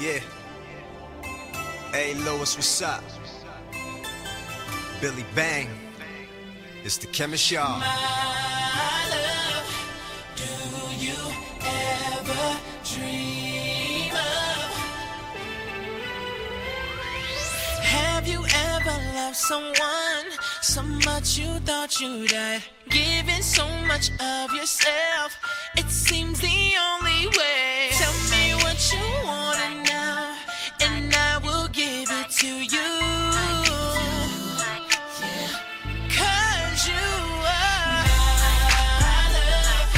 Yeah. Hey, Lois, what's up? Billy Bang. It's the chemist, y'all. My love, do you ever dream of? Have you ever loved someone so much you thought you'd die? Giving so much of yourself, it seems the only way. Tell me what you want now, and I will give it to you. Cause you are my love.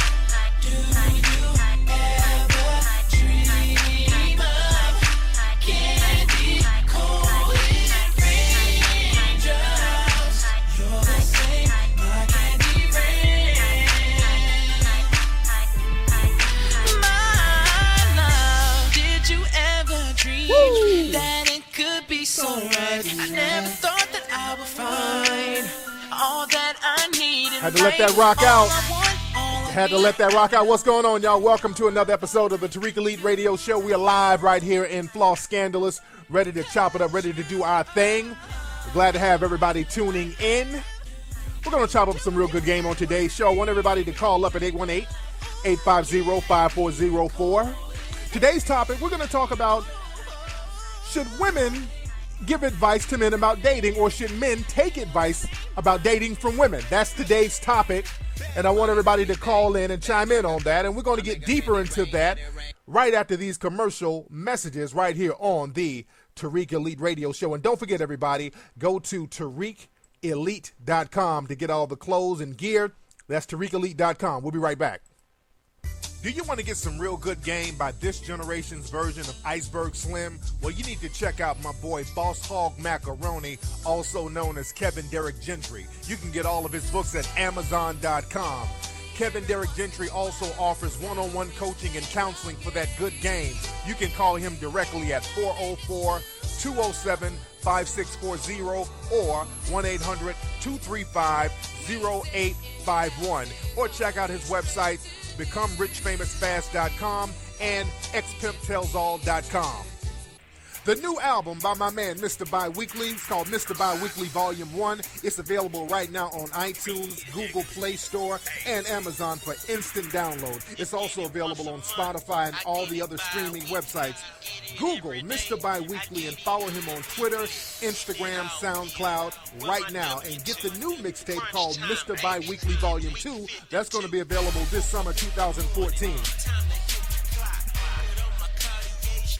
Do you ever dream of candy, cold raindrops? You're the same, my candy rain. My love, did you ever dream that it could be so right? I never thought that I would find all that I need in Had to let that rock out. Had to let that rock out. What's going on, y'all? Welcome to another episode of the Tariq Elite Radio Show. We are live right here in Floss Scandalous, ready to chop it up, ready to do our thing. Glad to have everybody tuning in. We're going to chop up some real good game on today's show. I want everybody to call up at 818-850-5404. Today's topic, we're going to talk about, should women give advice to men about dating, or should men take advice about dating from women? That's today's topic, and I want everybody to call in and chime in on that, and we're going to get deeper into that right after these commercial messages right here on the Tariq Elite Radio Show. And don't forget, everybody, go to TariqElite.com to get all the clothes and gear. That's TariqElite.com. We'll be right back. Do you want to get some real good game by this generation's version of Iceberg Slim? Well, you need to check out my boy Boss Hog Macaroni, also known as Kevin Derrick Gentry. You can get all of his books at Amazon.com. Kevin Derrick Gentry also offers one-on-one coaching and counseling for that good game. You can call him directly at 404-207-5640 or 1-800-235-0851. Or check out his website, BecomeRichFamousFast.com and XPimpTellsAll.com. The new album by my man, Mr. Bi-Weekly, it's called Mr. Bi-Weekly Volume 1. It's available right now on iTunes, Google Play Store, and Amazon for instant download. It's also available on Spotify and all the other streaming websites. Google Mr. Bi-Weekly and follow him on Twitter, Instagram, SoundCloud right now, and get the new mixtape called Mr. Bi-Weekly Volume 2. That's going to be available this summer 2014.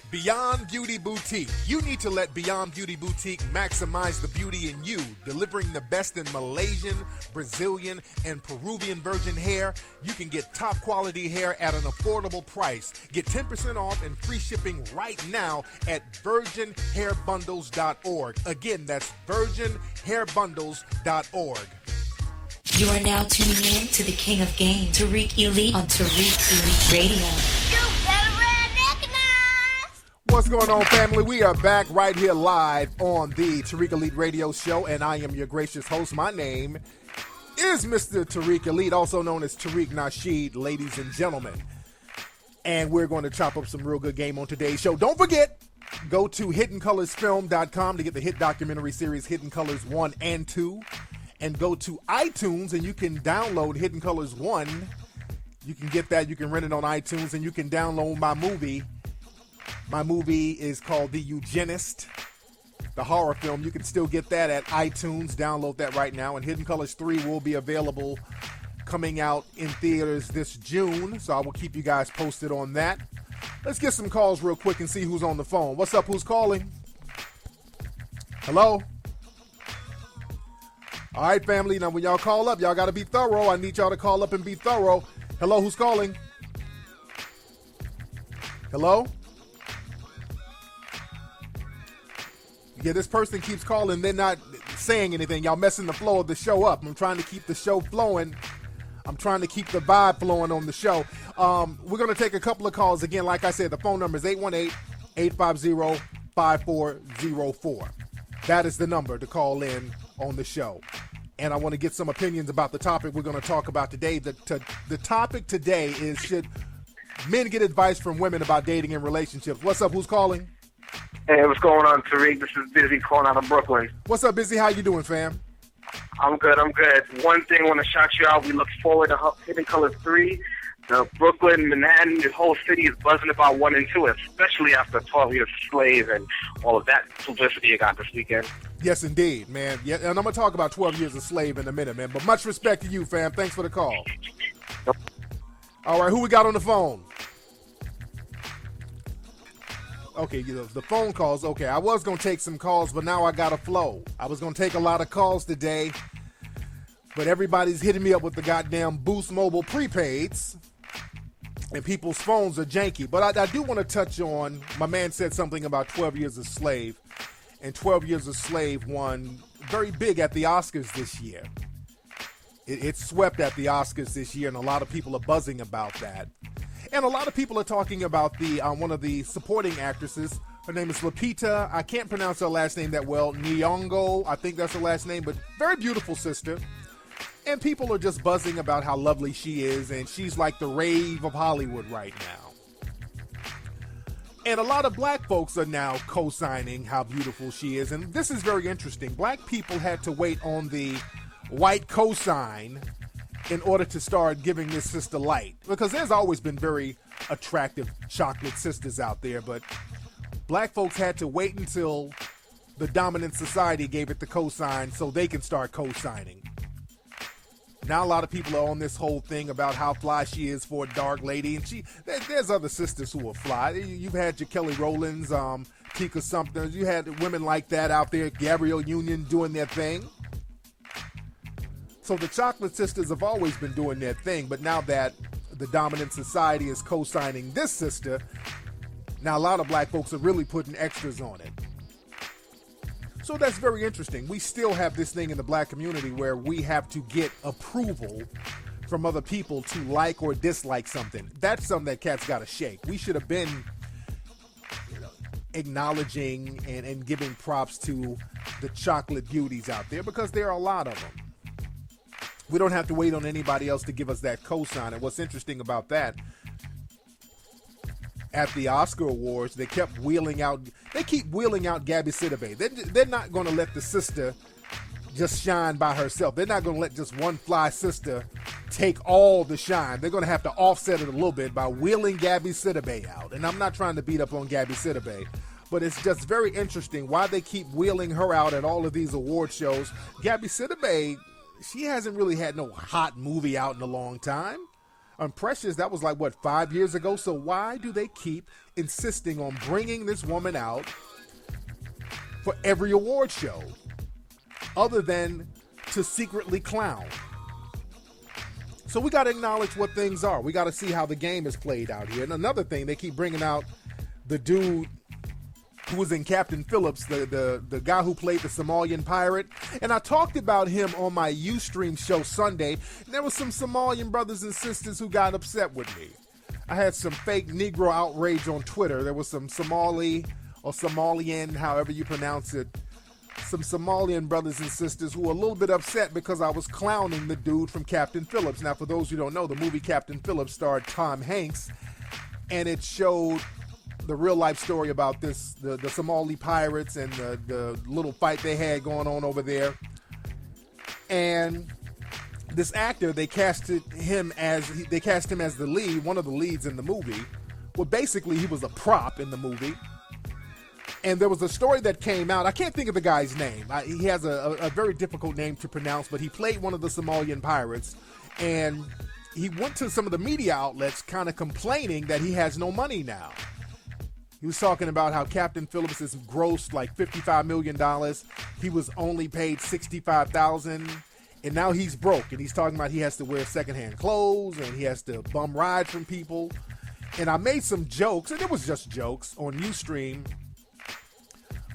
Beyond Beauty Boutique. You need to let Beyond Beauty Boutique maximize the beauty in you, delivering the best in Malaysian, Brazilian, and Peruvian virgin hair. You can get top quality hair at an affordable price. Get 10% off and free shipping right now at virginhairbundles.org. Again, that's virginhairbundles.org. You are now tuning in to the King of Game, Tariq Elite on Tariq Elite Radio. What's going on, family? We are back right here live on the Tariq Elite Radio Show, and I am your gracious host. My name is Mr. Tariq Elite, also known as Tariq Nasheed, ladies and gentlemen. And we're going to chop up some real good game on today's show. Don't forget, go to HiddenColorsFilm.com to get the hit documentary series Hidden Colors 1 and 2. And go to iTunes, and you can download Hidden Colors 1. You can get that. You can rent it on iTunes, and you can download my movie. My movie is called The Eugenist, the horror film. You can still get that at iTunes. Download that right now. And Hidden Colors 3 will be available coming out in theaters this June. So I will keep you guys posted on that. Let's get some calls real quick and see who's on the phone. What's up? Who's calling? Hello? All right, family. Now, when y'all call up, y'all got to be thorough. I need y'all to call up and be thorough. Hello? Who's calling? Hello? Yeah, this person keeps calling. They're not saying anything. Y'all messing the flow of the show up. I'm trying to keep the show flowing. I'm trying to keep the vibe flowing on the show. We're going to take a couple of calls. Again, like I said, the phone number is 818-850-5404. That is the number to call in on the show. And I want to get some opinions about the topic we're going to talk about today. The topic today is, Men get advice from women about dating and relationships. What's up? Who's calling? Hey, what's going on, Tariq? This is Busy calling out of Brooklyn. What's up, Busy? How you doing, fam? I'm good. One thing I want to shout you out. We look forward to Hidden Colors 3. The Brooklyn, Manhattan, the whole city is buzzing about 1 and 2, especially after 12 Years a Slave and all of that publicity you got this weekend. Yes, indeed, man. Yeah, and I'm going to talk about 12 Years a Slave in a minute, man. But much respect to you, fam. Thanks for the call. All right, who we got on the phone? Okay, the phone calls. Okay, I was going to take some calls, but now I got a flow. I was going to take a lot of calls today, but everybody's hitting me up with the goddamn Boost Mobile prepaids, and people's phones are janky. But I do want to touch on, my man said something about 12 Years a Slave, and 12 Years a Slave won very big at the Oscars this year. It swept at the Oscars this year, and a lot of people are buzzing about that. And a lot of people are talking about the one of the supporting actresses. Her name is Lupita. I can't pronounce her last name that well. Nyong'o, I think that's her last name, but very beautiful sister. And people are just buzzing about how lovely she is, and she's like the rave of Hollywood right now. And a lot of black folks are now co-signing how beautiful she is, and this is very interesting. Black people had to wait on the white cosign in order to start giving this sister light, because there's always been very attractive chocolate sisters out there, but black folks had to wait until the dominant society gave it the cosign so they can start co-signing. Now a lot of people are on this whole thing about how fly she is for a dark lady, and there's other sisters who are fly. You've had your Kelly Rowlands, Tika Sumpters, you had women like that out there, Gabrielle Union doing their thing. So the chocolate sisters have always been doing their thing, but now that the dominant society is co-signing this sister, now a lot of black folks are really putting extras on it. So that's very interesting. We still have this thing in the black community where we have to get approval from other people to like or dislike something. That's something that cats got to shake. We should have been acknowledging and giving props to the chocolate beauties out there, because there are a lot of them. We don't have to wait on anybody else to give us that cosign. And what's interesting about that, at the Oscar Awards, they keep wheeling out Gabby Sidibe. They're not going to let the sister just shine by herself. They're not going to let just one fly sister take all the shine. They're going to have to offset it a little bit by wheeling Gabby Sidibe out. And I'm not trying to beat up on Gabby Sidibe, but it's just very interesting why they keep wheeling her out at all of these award shows. Gabby Sidibe, she hasn't really had no hot movie out in a long time. Precious, that was like, 5 years ago? So why do they keep insisting on bringing this woman out for every award show, other than to secretly clown? So we got to acknowledge what things are. We got to see how the game is played out here. And another thing, they keep bringing out the dude who was in Captain Phillips, the guy who played the Somalian pirate. And I talked about him on my Ustream show Sunday. And there were some Somalian brothers and sisters who got upset with me. I had some fake Negro outrage on Twitter. There was some Somali or Somalian, however you pronounce it, some Somalian brothers and sisters who were a little bit upset because I was clowning the dude from Captain Phillips. Now, for those who don't know, the movie Captain Phillips starred Tom Hanks, and it showed the real life story about the Somali pirates and the little fight they had going on over there. And this actor, they cast him as the lead, one of the leads in the movie. Well, basically he was a prop in the movie. And there was a story that came out. I can't think of the guy's name. He has a very difficult name to pronounce, but he played one of the Somalian pirates. And he went to some of the media outlets kind of complaining that he has no money now. He was talking about how Captain Phillips has grossed like $55 million. He was only paid $65,000, and now he's broke. And he's talking about he has to wear secondhand clothes and he has to bum ride from people. And I made some jokes, and it was just jokes, on Ustream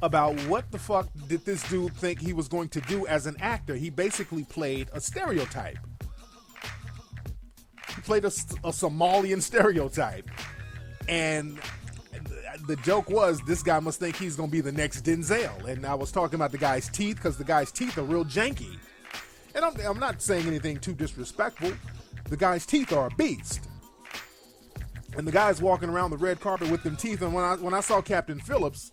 about what the fuck did this dude think he was going to do as an actor. He basically played a stereotype. He played a Somalian stereotype. And the joke was, this guy must think he's going to be the next Denzel. And I was talking about the guy's teeth, because the guy's teeth are real janky. And I'm not saying anything too disrespectful. The guy's teeth are a beast. And the guy's walking around the red carpet with them teeth. And when I saw Captain Phillips,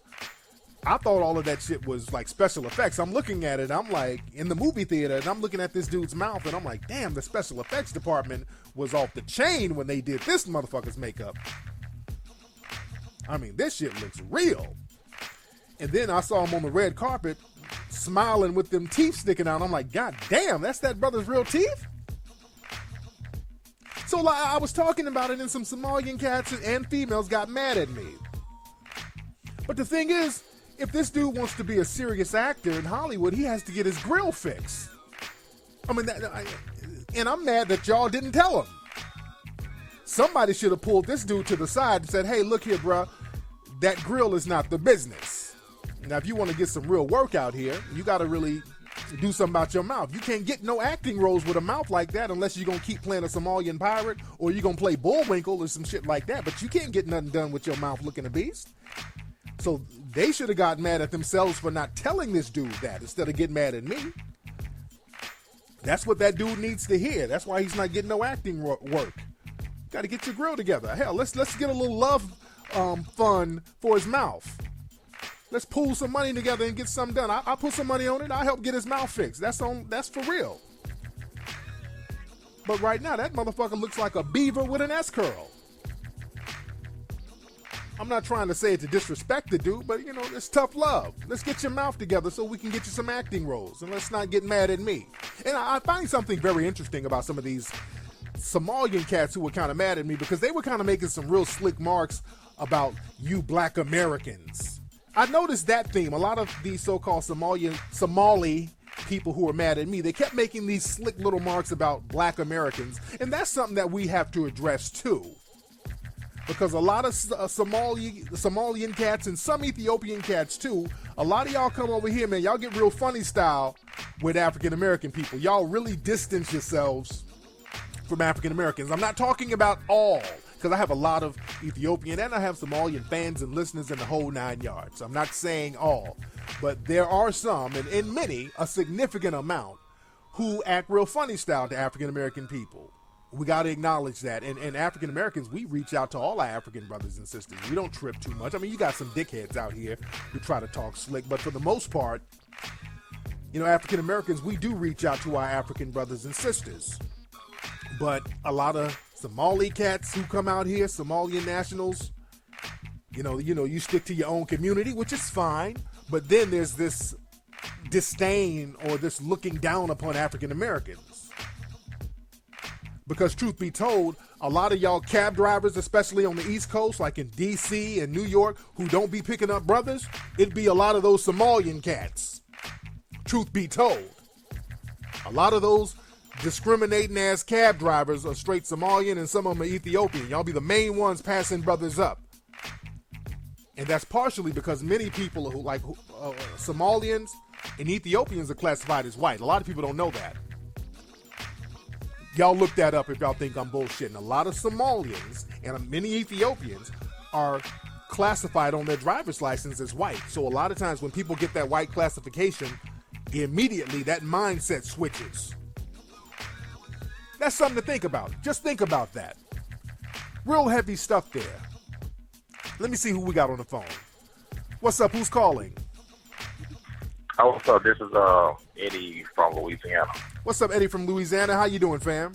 I thought all of that shit was like special effects. I'm looking at it. I'm like in the movie theater, and I'm looking at this dude's mouth, and I'm like, damn, the special effects department was off the chain when they did this motherfucker's makeup. I mean, this shit looks real. And then I saw him on the red carpet smiling with them teeth sticking out. I'm like, God damn, that's that brother's real teeth? So like, I was talking about it, and some Somalian cats and females got mad at me. But the thing is, if this dude wants to be a serious actor in Hollywood, he has to get his grill fixed. I mean, and I'm mad that y'all didn't tell him. Somebody should have pulled this dude to the side and said, hey, look here, bro, that grill is not the business. Now, if you want to get some real work out here, you got to really do something about your mouth. You can't get no acting roles with a mouth like that unless you're going to keep playing a Somalian pirate or you're going to play Bullwinkle or some shit like that. But you can't get nothing done with your mouth looking a beast. So they should have got mad at themselves for not telling this dude that instead of getting mad at me. That's what that dude needs to hear. That's why he's not getting no acting work. Got to get your grill together. Hell, let's get a little love fund for his mouth. Let's pool some money together and get something done. I'll put some money on it. I'll help get his mouth fixed. That's for real. But right now, that motherfucker looks like a beaver with an S-curl. I'm not trying to say it to disrespect the dude, but, you know, it's tough love. Let's get your mouth together so we can get you some acting roles, and let's not get mad at me. And I find something very interesting about some of these Somalian cats who were kind of mad at me because they were kind of making some real slick marks about you black Americans. I noticed that theme. A lot of these so-called Somali people who were mad at me, they kept making these slick little marks about black Americans, and that's something that we have to address too. Because a lot of Somalian cats and some Ethiopian cats too, a lot of y'all come over here, man, y'all get real funny style with African American people. Y'all really distance yourselves from African Americans. I'm not talking about all, because I have a lot of Ethiopian and I have Somalian fans and listeners in the whole 9 yards. I'm not saying all, but there are some, and in many, a significant amount, who act real funny style to African American people. We got to acknowledge that. And African Americans, we reach out to all our African brothers and sisters. We don't trip too much. I mean, you got some dickheads out here who try to talk slick, but for the most part, you know, African Americans, we do reach out to our African brothers and sisters. But a lot of Somali cats who come out here, Somalian nationals, you know, you stick to your own community, which is fine. But then there's this disdain or this looking down upon African Americans. Because truth be told, a lot of y'all cab drivers, especially on the East Coast, like in D.C. and New York, who don't be picking up brothers, it'd be a lot of those Somalian cats. Truth be told. A lot of those discriminating ass cab drivers are straight Somalian and some of them are Ethiopian. Y'all be the main ones passing brothers up. And that's partially because many people who like Somalians and Ethiopians are classified as white. A lot of people don't know that. Y'all look that up if y'all think I'm bullshitting. A lot of Somalians and many Ethiopians are classified on their driver's license as white. So a lot of times when people get that white classification, immediately that mindset switches. That's something to think about. Just think about that. Real heavy stuff there. Let me see who we got on the phone. What's up? Who's calling? Oh, what's up? This is Eddie from Louisiana. What's up, Eddie from Louisiana? How you doing, fam?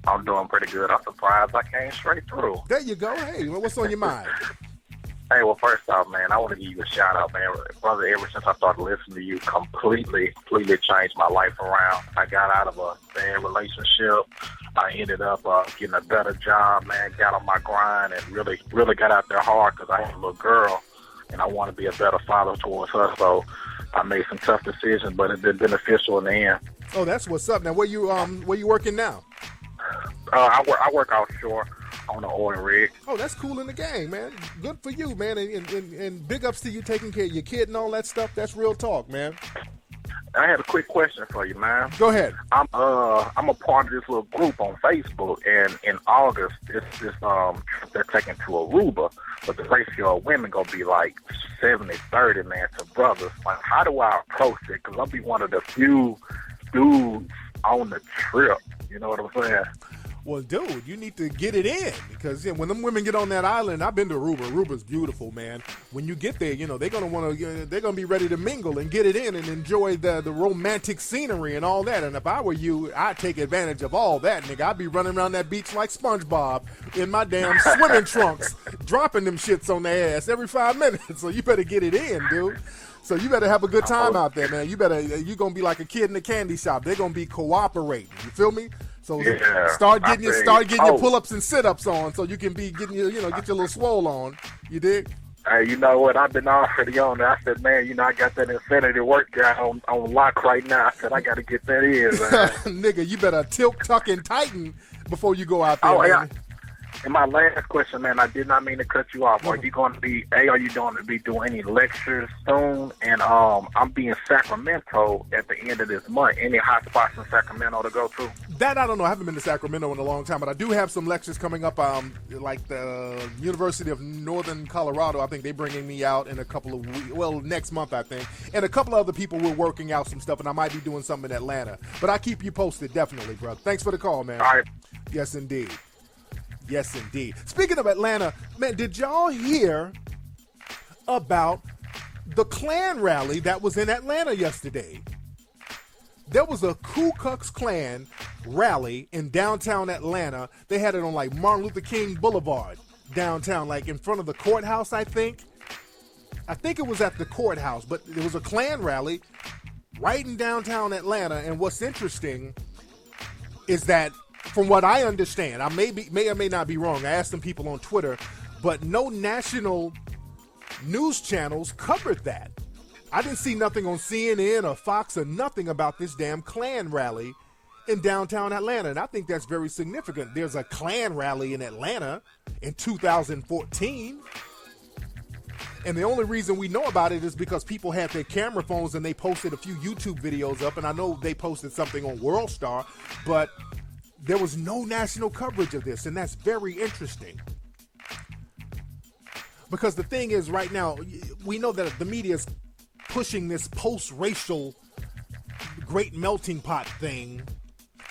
I'm doing pretty good. I'm surprised I came straight through. There you go. Hey, what's on your mind? Hey, well, first off, man, I want to give you a shout out, man. Brother, ever since I started listening to you, completely changed my life around. I got out of a bad relationship. I ended up getting a better job, man, got on my grind and really got out there hard because I had a little girl and I want to be a better father towards her. So I made some tough decisions, but it's been beneficial in the end. Oh, that's what's up. Now, where you working now? I work offshore on the oil rig. Oh, that's cool in the game, man. Good for you, man. And big ups to you taking care of your kid and all that stuff. That's real talk, man. I had a quick question for you, man. Go ahead. I'm a part of this little group on Facebook, and in August, they're taking to Aruba, but the ratio of women gonna be like 70-30, man, to brothers. Like, how do I approach it? Because I'll be one of the few dudes on the trip. You know what I'm saying? Well, dude, you need to get it in because when them women get on that island, I've been to Aruba. Aruba's beautiful, man. When you get there, they're gonna be ready to mingle and get it in and enjoy the romantic scenery and all that. And if I were you, I'd take advantage of all that, nigga. I'd be running around that beach like SpongeBob in my damn swimming trunks, dropping them shits on their ass every 5 minutes. So you better get it in, dude. So you better have a good time out there, man. You're gonna be like a kid in a candy shop. They're gonna be cooperating. You feel me? So start getting your pull-ups and sit-ups on, so you can be getting get your little swole on. You dig? Hey, you know what? I've been already on there. I said, man, I got that Infinity workout on lock right now. I said, I got to get that in, man. Nigga, you better tilt, tuck, and tighten before you go out there, man. Yeah. And my last question, man, I did not mean to cut you off. Are you going to be doing any lectures soon? And I'm being Sacramento at the end of this month. Any hot spots in Sacramento to go to? That I don't know. I haven't been to Sacramento in a long time, but I do have some lectures coming up. Like the University of Northern Colorado, I think they're bringing me out in a couple of weeks. Well, next month, I think. And a couple of other people we're working out some stuff, and I might be doing something in Atlanta. But I'll keep you posted, definitely, bro. Thanks for the call, man. All right. Yes, indeed. Yes, indeed. Speaking of Atlanta, man, did y'all hear about the Klan rally that was in Atlanta yesterday? There was a Ku Klux Klan rally in downtown Atlanta. They had it on like Martin Luther King Boulevard downtown, like in front of the courthouse, I think. I think it was at the courthouse, but it was a Klan rally right in downtown Atlanta. And what's interesting is that, from what I understand, I may or may not be wrong. I asked some people on Twitter, but no national news channels covered that. I didn't see nothing on CNN or Fox or nothing about this damn Klan rally in downtown Atlanta, and I think that's very significant. There's a Klan rally in Atlanta in 2014, and the only reason we know about it is because people had their camera phones and they posted a few YouTube videos up, and I know they posted something on WorldStar, but there was no national coverage of this, and that's very interesting. Because the thing is, right now, we know that the media is pushing this post-racial great melting pot thing,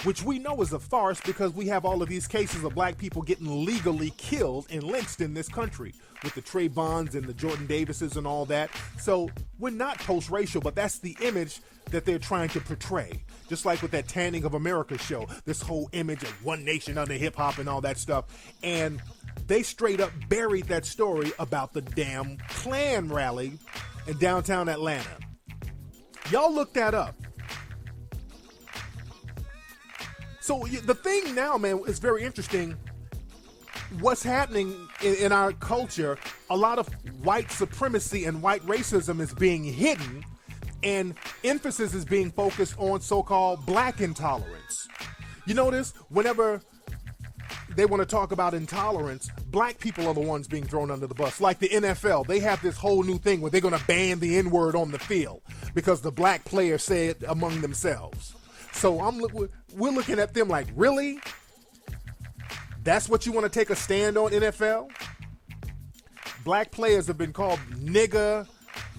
which we know is a farce because we have all of these cases of black people getting legally killed and lynched in this country with the Trayvons and the Jordan Davises and all that. So we're not post-racial, but that's the image that they're trying to portray. Just like with that Tanning of America show, this whole image of one nation under hip-hop and all that stuff. And they straight up buried that story about the damn Klan rally in downtown Atlanta. Y'all look that up. So the thing now, man, is very interesting. What's happening in our culture, a lot of white supremacy and white racism is being hidden, and emphasis is being focused on so-called black intolerance. You notice whenever they want to talk about intolerance, black people are the ones being thrown under the bus. Like the NFL, they have this whole new thing where they're going to ban the N-word on the field because the black players say it among themselves. So we're looking at them like, really? That's what you want to take a stand on, NFL? Black players have been called nigga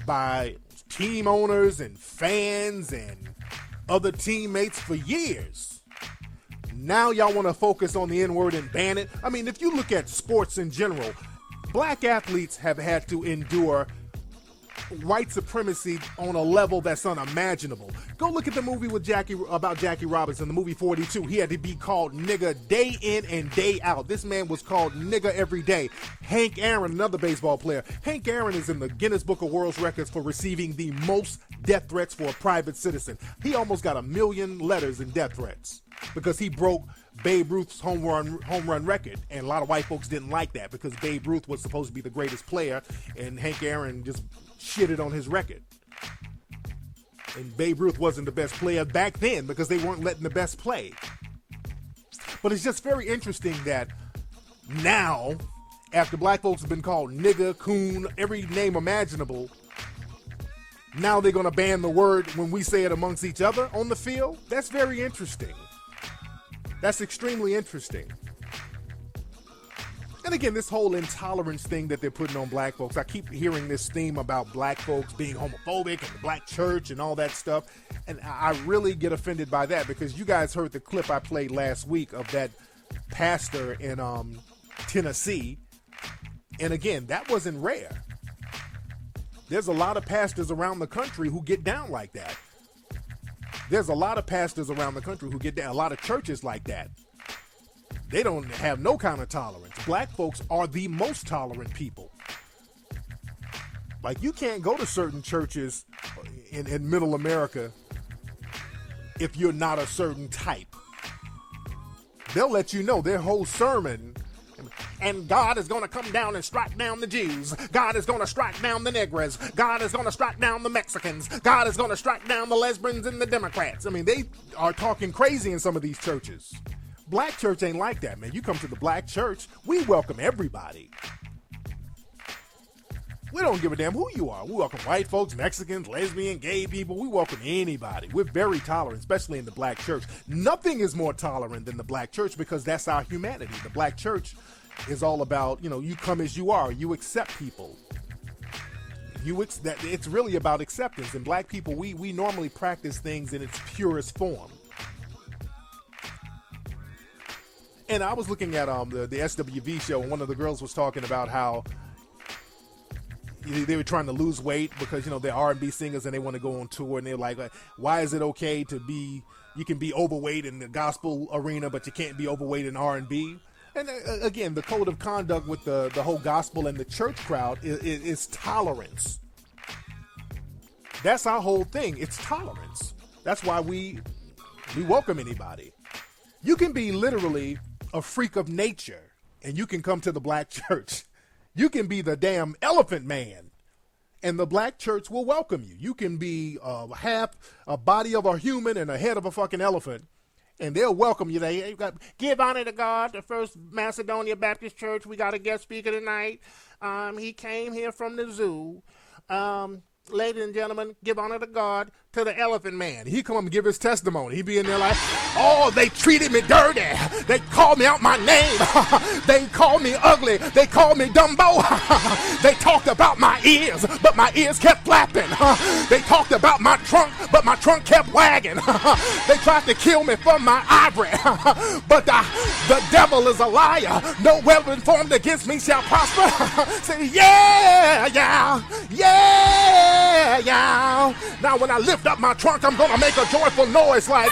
by team owners and fans and other teammates for years. Now y'all want to focus on the N-word and ban it? I mean, if you look at sports in general, black athletes have had to endure white supremacy on a level that's unimaginable. Go look at the movie about Jackie Robinson, the movie 42. He had to be called nigga day in and day out. This man was called nigga every day. Hank Aaron, another baseball player. Hank Aaron is in the Guinness Book of World Records for receiving the most death threats for a private citizen. He almost got 1 million letters in death threats because he broke Babe Ruth's home run record, and a lot of white folks didn't like that because Babe Ruth was supposed to be the greatest player, and Hank Aaron just shitted on his record. And Babe Ruth wasn't the best player back then because they weren't letting the best play. But it's just very interesting that now, after black folks have been called nigga, coon, every name imaginable, now they're going to ban the word when we say it amongst each other on the field. That's very interesting. That's extremely interesting. And again, this whole intolerance thing that they're putting on black folks, I keep hearing this theme about black folks being homophobic and the black church and all that stuff. And I really get offended by that because you guys heard the clip I played last week of that pastor in Tennessee. And again, that wasn't rare. There's a lot of pastors around the country who get down like that. There's a lot of pastors around the country who get down, a lot of churches like that. They don't have no kind of tolerance. Black folks are the most tolerant people. Like, you can't go to certain churches in middle America if you're not a certain type. They'll let you know their whole sermon, and God is going to come down and strike down the Jews. God is going to strike down the Negroes. God is going to strike down the Mexicans. God is going to strike down the lesbians and the Democrats. I mean, they are talking crazy in some of these churches. Black church ain't like that, man. You come to the black church, we welcome everybody. We don't give a damn who you are. We welcome white folks, Mexicans, lesbian, gay people. We welcome anybody. We're very tolerant, especially in the black church. Nothing is more tolerant than the black church because that's our humanity. The black church is all about, you come as you are. You accept people. It's really about acceptance. And black people, we normally practice things in its purest form. And I was looking at the SWV show, and one of the girls was talking about how they were trying to lose weight because, they're R&B singers and they want to go on tour, and they're like, why is it okay to be, you can be overweight in the gospel arena, but you can't be overweight in R&B? And again, the code of conduct with the whole gospel and the church crowd is tolerance. That's our whole thing. It's tolerance. That's why we welcome anybody. You can be literally a freak of nature and you can come to the black church. You can be the damn elephant man, and the black church will welcome you. You can be half a body of a human and a head of a fucking elephant, and they'll welcome you. They got give honor to God, the First Macedonia Baptist Church. We got a guest speaker tonight. He came here from the zoo. Ladies and gentlemen, give honor to God, to the elephant man. He come and give his testimony. He be in there like, oh, they treated me dirty. They called me out my name. They called me ugly. They called me Dumbo. They talked about my ears, but my ears kept flapping. They talked about my trunk, but my trunk kept wagging. They tried to kill me for my ivory, but the devil is a liar. No weapon formed against me shall prosper. Say, yeah, yeah, yeah, yeah. Now when I lift up my trunk, I'm gonna make a joyful noise like.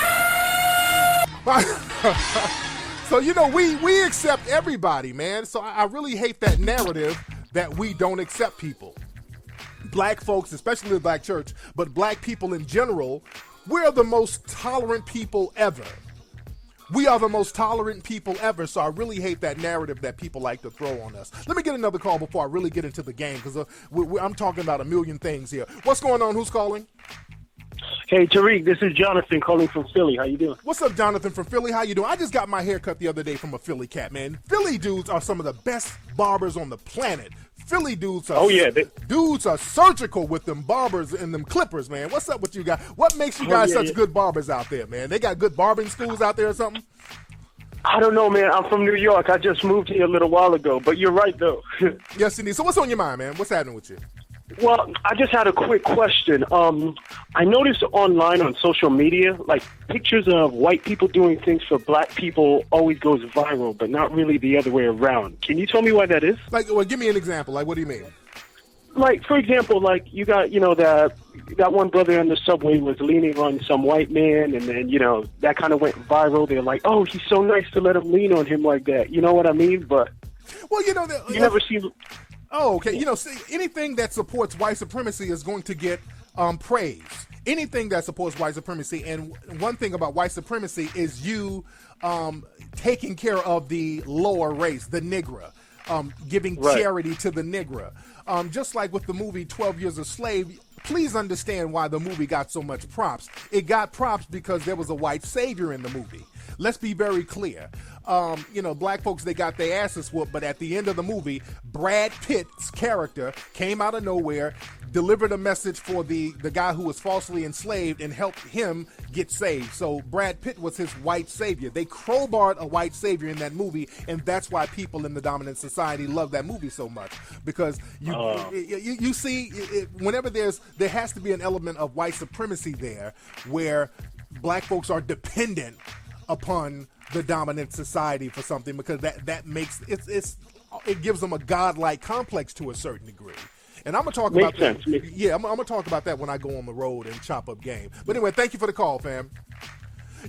So we accept everybody, man. So I really hate that narrative that we don't accept people. Black folks, especially the black church, but black people in general, we're the most tolerant people ever. We are the most tolerant people ever, so I really hate that narrative that people like to throw on us. Let me get another call before I really get into the game, because I'm talking about a million things here. What's going on? Who's calling? Hey, Tariq, this is Jonathan calling from Philly. How you doing? What's up, Jonathan from Philly? How you doing? I just got my hair cut the other day from a Philly cat, man. Philly dudes are some of the best barbers on the planet. Philly dudes are dudes are surgical with them barbers and them clippers, man. What's up with you guys? What makes you guys such good barbers out there, man? They got good barbering schools out there or something? I don't know, man. I'm from New York. I just moved here a little while ago, but you're right, though. Yes, indeed. So what's on your mind, man? What's happening with you? Well, I just had a quick question. I noticed online on social media, like pictures of white people doing things for black people always goes viral, but not really the other way around. Can you tell me why that is? Like, well, give me an example. Like, what do you mean? Like, for example, like you got, that one brother on the subway was leaning on some white man, and then, that kind of went viral. They're like, oh, he's so nice to let him lean on him like that. You know what I mean? But, well, you never see... Oh, okay. See, anything that supports white supremacy is going to get praise. Anything that supports white supremacy, and one thing about white supremacy is you taking care of the lower race, the Negro, giving charity to the Negro. Just like with the movie 12 Years a Slave, please understand why the movie got so much props. It got props because there was a white savior in the movie. Let's be very clear. Black folks, they got their asses whooped, but at the end of the movie, Brad Pitt's character came out of nowhere, delivered a message for the guy who was falsely enslaved and helped him get saved. So Brad Pitt was his white savior. They crowbarred a white savior in that movie, and that's why people in the dominant society love that movie so much, because you see, whenever there has to be an element of white supremacy there, where black folks are dependent upon the dominant society for something, because that makes it gives them a godlike complex to a certain degree. And I'm gonna talk about that. Yeah, I'm gonna talk about that when I go on the road and chop up game. But anyway, thank you for the call, fam.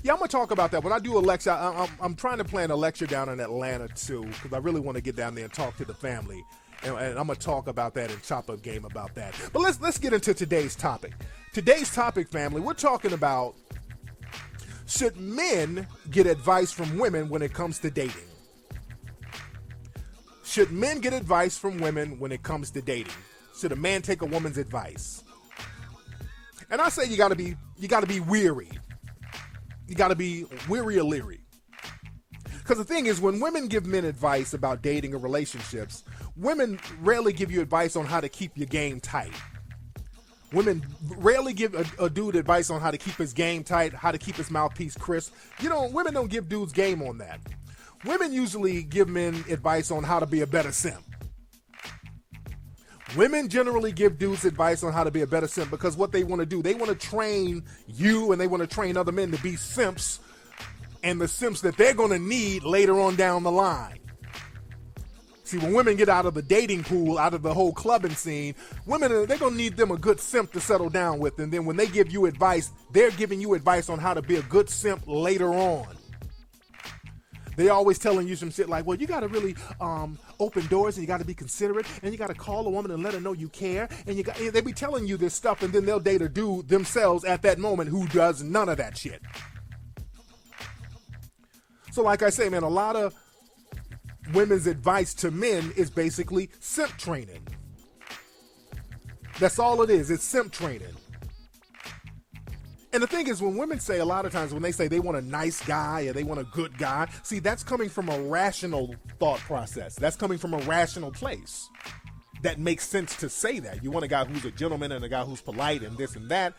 Yeah, I'm gonna talk about that when I do a lecture. I'm trying to plan a lecture down in Atlanta too, because I really want to get down there and talk to the family, and I'm gonna talk about that and chop up game about that. But let's get into today's topic. Today's topic, family, we're talking about, should men get advice from women when it comes to dating? Should men get advice from women when it comes to dating? Should a man take a woman's advice? And I say you gotta be weary. You gotta be weary or leery. Because the thing is, when women give men advice about dating or relationships, women rarely give you advice on how to keep your game tight. Women rarely give a dude advice on how to keep his game tight, how to keep his mouthpiece crisp. Women don't give dudes game on that. Women usually give men advice on how to be a better simp. Women generally give dudes advice on how to be a better simp, because what they want to do, they want to train you and they want to train other men to be simps, and the simps that they're going to need later on down the line. See, when women get out of the dating pool, out of the whole clubbing scene, they're going to need them a good simp to settle down with. And then when they give you advice, they're giving you advice on how to be a good simp later on. They always telling you some shit like, well, you got to really open doors, and you got to be considerate, and you got to call a woman and let her know you care. And they be telling you this stuff, and then they'll date a dude themselves at that moment who does none of that shit. So like I say, man, a lot of women's advice to men is basically simp training. That's all it is. It's simp training. And the thing is, when women say, a lot of times when they say they want a nice guy or they want a good guy, see, that's coming from a rational thought process. That's coming from a rational place. That makes sense to say that. You want a guy who's a gentleman and a guy who's polite and this and that.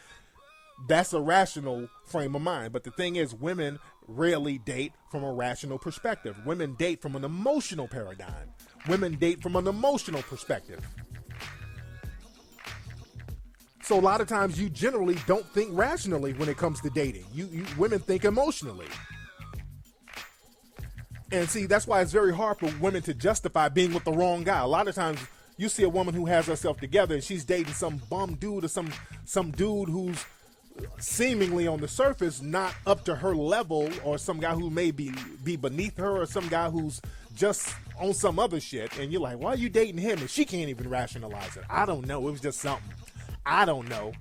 That's a rational frame of mind. But the thing is, women rarely date from a rational perspective. Women date from an emotional paradigm. Women date from an emotional perspective. So a lot of times you generally don't think rationally when it comes to dating. Women think emotionally. And see, that's why it's very hard for women to justify being with the wrong guy. A lot of times you see a woman who has herself together and she's dating some bum dude or some dude who's seemingly on the surface not up to her level, or some guy who may be beneath her, or some guy who's just on some other shit. And you're like, why are you dating him? And she can't even rationalize it. I don't know. It was just something. I don't know.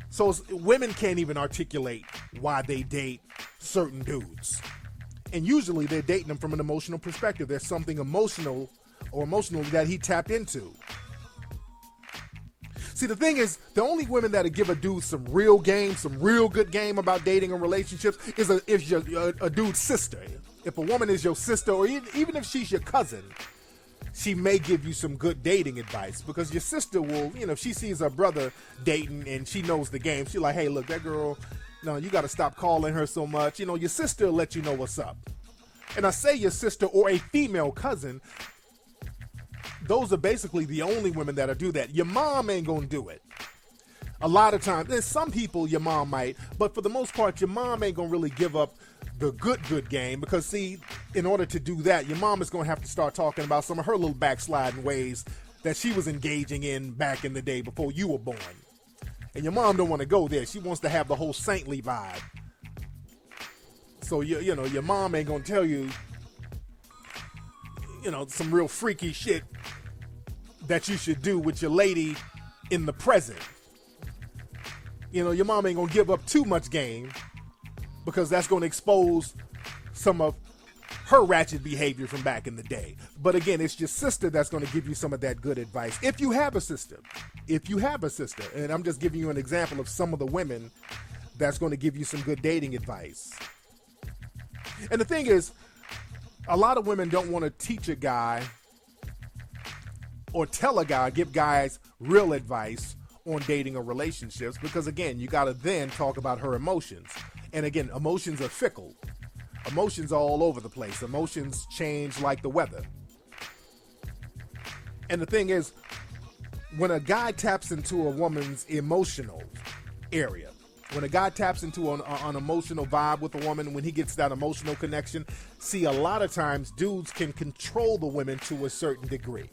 So women can't even articulate why they date certain dudes. And usually they're dating them from an emotional perspective. There's something emotional that he tapped into. See, the thing is, the only women that'll give a dude some real game, some real good game about dating and relationships is if you're a dude's sister. If a woman is your sister, or even if she's your cousin, she may give you some good dating advice, because your sister will, if she sees her brother dating and she knows the game, she's like, hey, look, that girl, you got to stop calling her so much. Your sister will let you know what's up. And I say your sister or a female cousin, those are basically the only women that'll do that. Your mom ain't gonna do it. A lot of times, there's some people your mom might, but for the most part, your mom ain't gonna really give up the good game, because see, in order to do that, your mom is gonna have to start talking about some of her little backsliding ways that she was engaging in back in the day before you were born. And your mom don't want to go there. She wants to have the whole saintly vibe. So your mom ain't gonna tell you, some real freaky shit that you should do with your lady in the present. Your mom ain't gonna give up too much game, because that's gonna expose some of her ratchet behavior from back in the day. But again, it's your sister that's gonna give you some of that good advice. If you have a sister. And I'm just giving you an example of some of the women that's gonna give you some good dating advice. And the thing is, a lot of women don't want to teach a guy or tell a guy, give guys real advice on dating or relationships, because again, you got to then talk about her emotions. And again, emotions are fickle. Emotions are all over the place. Emotions change like the weather. And the thing is, when a guy taps into a woman's emotional area, When a guy taps into an emotional vibe with a woman, when he gets that emotional connection, see, a lot of times dudes can control the women to a certain degree.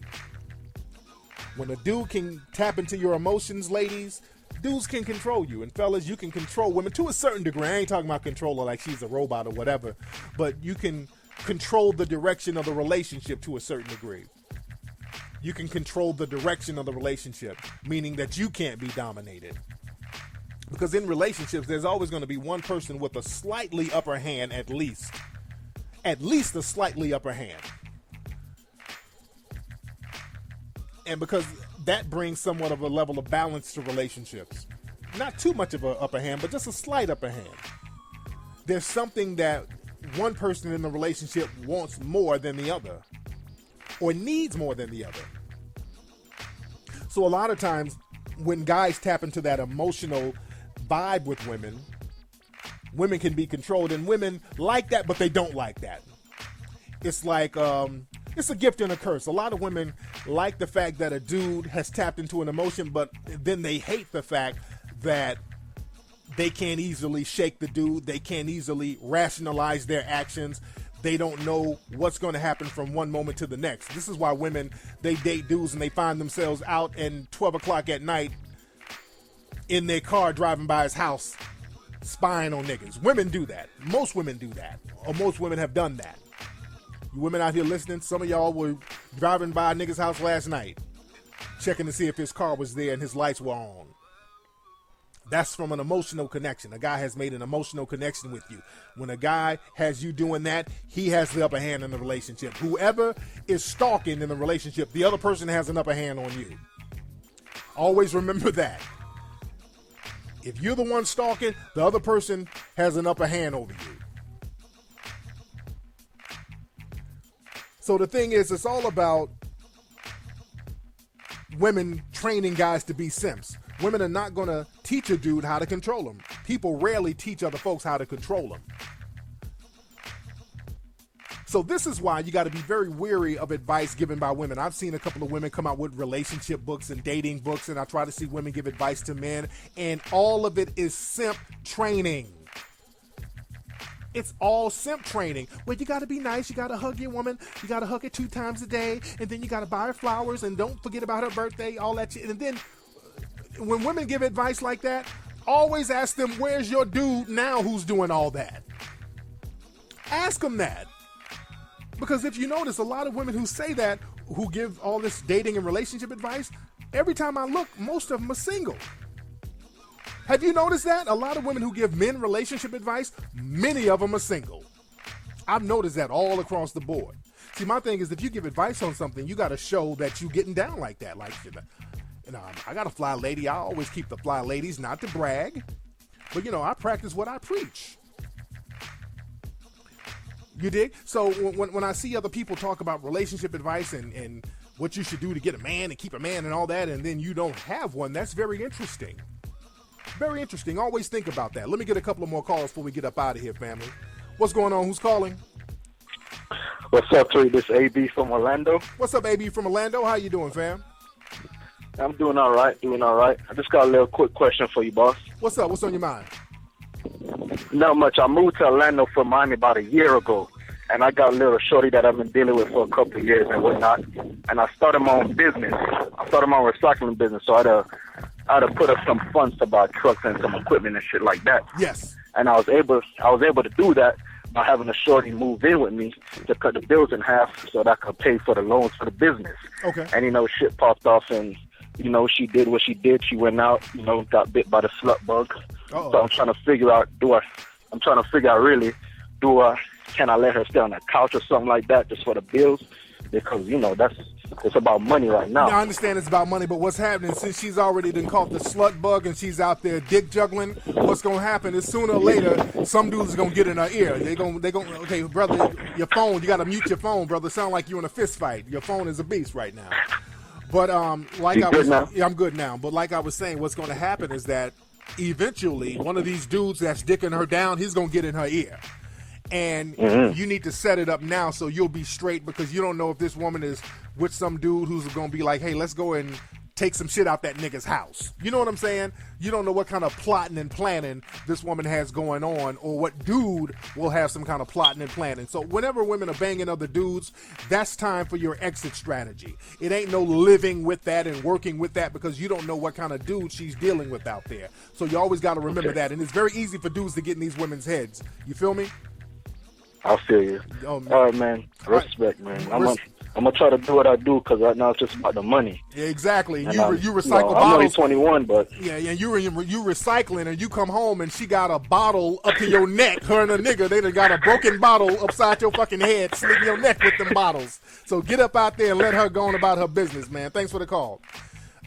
When a dude can tap into your emotions, ladies, dudes can control you. And fellas, you can control women to a certain degree. I ain't talking about control her like she's a robot or whatever, but you can control the direction of the relationship to a certain degree. You can control the direction of the relationship, meaning that you can't be dominated. Because in relationships, there's always going to be one person with a slightly upper hand, at least a slightly upper hand. And because that brings somewhat of a level of balance to relationships. Not too much of an upper hand, but just a slight upper hand. There's something that one person in the relationship wants more than the other, or needs more than the other. So a lot of times when guys tap into that emotional vibe with women, women can be controlled, and women like that, but they don't like that. It's like, it's a gift and a curse. A lot of women like the fact that a dude has tapped into an emotion, but then they hate the fact that they can't easily shake the dude. They can't easily rationalize their actions. They don't know what's going to happen from one moment to the next. This is why women, they date dudes and they find themselves out at 12 o'clock at night in their car driving by his house spying on niggas. Women do that. Most women do that. Or most women have done that. You women out here listening, some of y'all were driving by a nigga's house last night, checking to see if his car was there and his lights were on. That's from an emotional connection. A guy has made an emotional connection with you. When a guy has you doing that, he has the upper hand in the relationship. Whoever is stalking in the relationship, the other person has an upper hand on you. Always remember that. If you're the one stalking, the other person has an upper hand over you. So the thing is, it's all about women training guys to be simps. Women are not going to teach a dude how to control him. People rarely teach other folks how to control them. So this is why you got to be very wary of advice given by women. I've seen a couple of women come out with relationship books and dating books, and I try to see women give advice to men, and all of it is simp training. It's all simp training. Well, you got to be nice. You got to hug your woman. You got to hug her 2 times a day, and then you got to buy her flowers, and don't forget about her birthday, all that shit. And then when women give advice like that, always ask them, where's your dude now who's doing all that? Ask them that. Because if you notice, a lot of women who say that, who give all this dating and relationship advice, every time I look, most of them are single. Have you noticed that? A lot of women who give men relationship advice, many of them are single. I've noticed that all across the board. See, my thing is, if you give advice on something, you got to show that you getting down like that. Like, I got a fly lady. I always keep the fly ladies, not to brag. But, I practice what I preach. You dig? So when I see other people talk about relationship advice and what you should do to get a man and keep a man and all that, and then you don't have one, that's very interesting. Very interesting. Always think about that. Let me get a couple of more calls before we get up out of here, family. What's going on? Who's calling? What's up, Tariq? This is AB from Orlando. What's up, AB from Orlando? How you doing, fam? I'm doing all right, I just got a little quick question for you, boss. What's up? What's on your mind? Not much. I moved to Orlando from Miami about a year ago, and I got a little shorty that I've been dealing with for a couple of years and whatnot. And I started my own business. I started my own recycling business, so I'd have put up some funds to buy trucks and some equipment and shit like that. Yes. And I was able to do that by having a shorty move in with me to cut the bills in half so that I could pay for the loans for the business. Okay. And, shit popped off, and, she did what she did. She went out, got bit by the slut bug. Uh-oh. So I'm trying to figure out, can I let her stay on the couch or something like that just for the bills? Because, it's about money right now. I understand it's about money, but what's happening, since she's already been caught the slut bug and she's out there dick juggling, what's going to happen is sooner or later, some dudes is going to get in her ear. They going, okay, brother, your phone, you got to mute your phone, brother. Sound like you're in a fist fight. Your phone is a beast right now. But I'm good now. But like I was saying, what's going to happen is that eventually one of these dudes that's dicking her down, he's going to get in her ear. And you need to set it up now so you'll be straight, because you don't know if this woman is with some dude who's going to be like, hey, let's go and take some shit out that nigga's house. You know what I'm saying? You don't know what kind of plotting and planning this woman has going on, or what dude will have some kind of plotting and planning. So whenever women are banging other dudes, that's time for your exit strategy. It ain't no living with that and working with that, because you don't know what kind of dude she's dealing with out there. So you always got to remember that. And it's very easy for dudes to get in these women's heads. You feel me? I feel you. Oh, man. All right, man. Respect, man. I'm gonna try to do what I do, because right now it's just about the money. Yeah, exactly. And you recycle bottles. I'm only 21, but yeah, you recycling, and you come home and she got a bottle up to your neck. Her and a nigga, they done got a broken bottle upside your fucking head, slitting your neck with them bottles. So get up out there and let her go on about her business, man. Thanks for the call.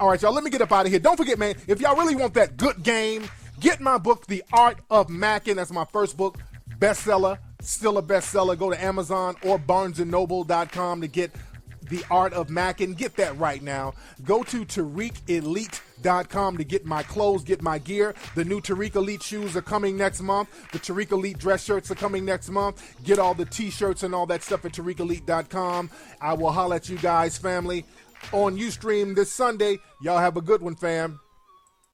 All right, y'all, let me get up out of here. Don't forget, man, if y'all really want that good game, get my book, The Art of Mackin'. That's my first book, bestseller, still a bestseller. Go to Amazon or BarnesandNoble.com to get The Art of Mackin'. Get that right now. Go to TariqElite.com to get my clothes, get my gear. The new Tariq Elite shoes are coming next month. The Tariq Elite dress shirts are coming next month. Get all the t-shirts and all that stuff at TariqElite.com. I will holler at you guys, family, on Ustream this Sunday. Y'all have a good one, fam.